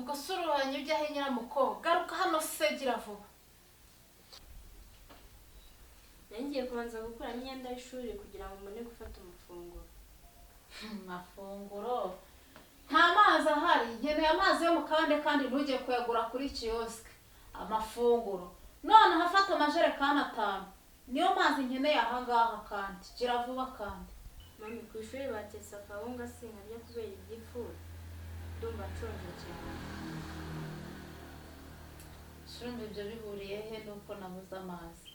ubwo suruhanye ujya he nyiramukobwa garuka hano se gira vuba. Ngiye kubanza gukura imyenda y'ishuri kugira ngo mbone gufata amafunguro. Amafunguro nta mazi ahari, nkeneye amazi yo mu kabande kandi ntujye kuyagura kuri kioske. Amafunguro none hafata amajerekani 5 niyo mazi nkeneye ahangaha kandi gira vuba kandi. Mami ku ishuri batetse akawunga sinkarya kubera igifu. Ndumva nshonje cyane. Shurumbe ibyo bihuriye he nuko nabuze amazi?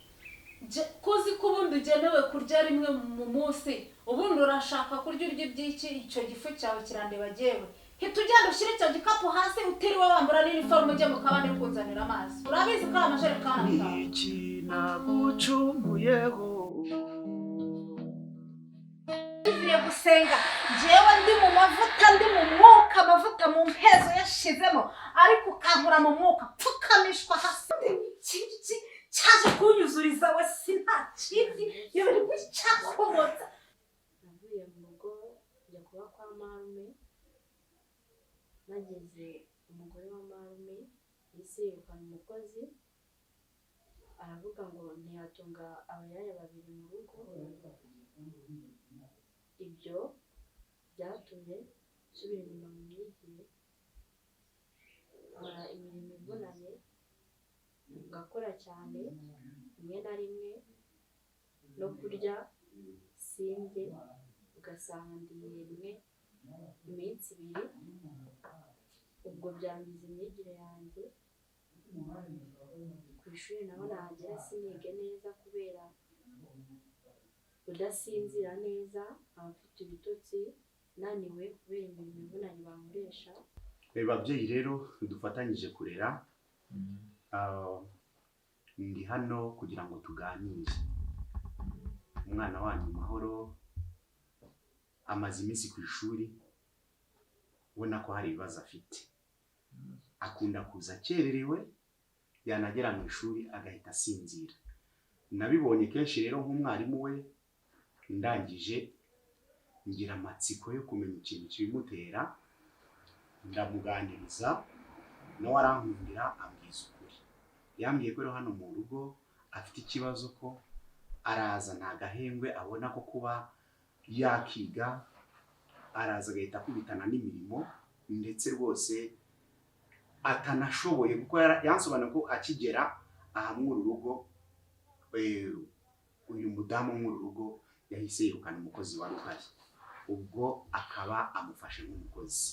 Kuzi ko ubundi ugenewe kurya rimwe mu munsi, ubundi urashaka kurya urya ibyiki? Icyo gifu cyawe kirandeba jewe. Hita ugenda ushyira icyo gikapu hasi utiriwe wambura n'iniforume ujye mu kabande kunzanira amazi. Urabizi ko amajerekani 5. Iki nagucumuyeho Ugiye gusenga jewe ndi mu mavuta, ndi mu mwuka, amavuta mu mpezo yashizemo ariko ukankura mu mwuka pfukamishwa hasi. Iki cyaje kunyuzuriza we sinakindi yari gucakomotsa. Navuye mu rugo njya kuba kwa marume. Nageze umugore wa marume yisirukana umukozi aravuga ngo ntiyatunga abayaya 2 mu rugo. Ibyo byatumye nsubira inyuma mu myigire, nkora imirimo ivunanye, ngakora cyane rimwe na rimwe no kurya sindye, ugasanga ndiye rimwe iminsi 2. Ubwo byangiza imyigire yanjye. Ku ishuri naho nahagera sinige neza kubera udasinzira neza, abafite ibitotsi, naniwe kubera imirimo ivunanye bankoresha. Babyeyi rero dufatanyije kurera, ndi hano kugira ngo tuganire. Umwana wanyu Mahoro amaze iminsi ku ishuri, ubona ko hari ibibazo afite. Akunda kuza akererewe, yanagera mu ishuri agahita asinzira. Nabibonye kenshi rero nk'umwarimu we, ndangije ngira amatsiko yo kumenya ikintu kibimutera, ndamuganiriza nawe arankundira ambwiza ukuri. Yambwiye ko rero hano mu rugo afite ikibazo ko araza nta gahengwe abona ko kuba yakiga, araza agahita akubitana n'imirimo ndetse rwose atanashoboye kuko yansobanura ko akigera aha mw'uru rugo uyu mudamu mw'uru rugo yahise yirukana umukozi wari uhari, ubwo akaba amufashe nk'umukozi.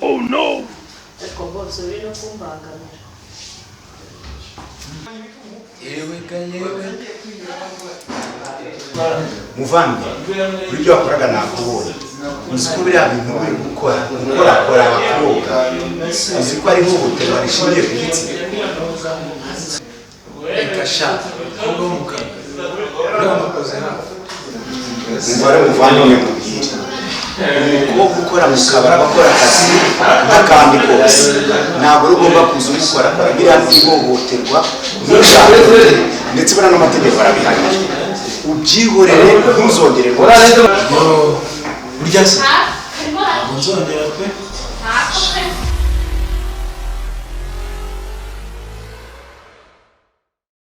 Oh no! Muvandi, buryo wakoraga nakubonye. Uzi ko biriya bintu uri gukora abakobwa. Uzi ko ari nk'ubuterwa rishingiye ku gitsina. Ekasha, kuba mukana. Umubare muvandimwe mubwira. Umukobwa ukora mu kabari bakora akazi n'akandi kose. Ntabwo ugomba kuza ubikora biriya n'ihohoterwa ndetse bana n'amategeko arabihanira. Ubyihorere ntuzongere Burya se nzongera pe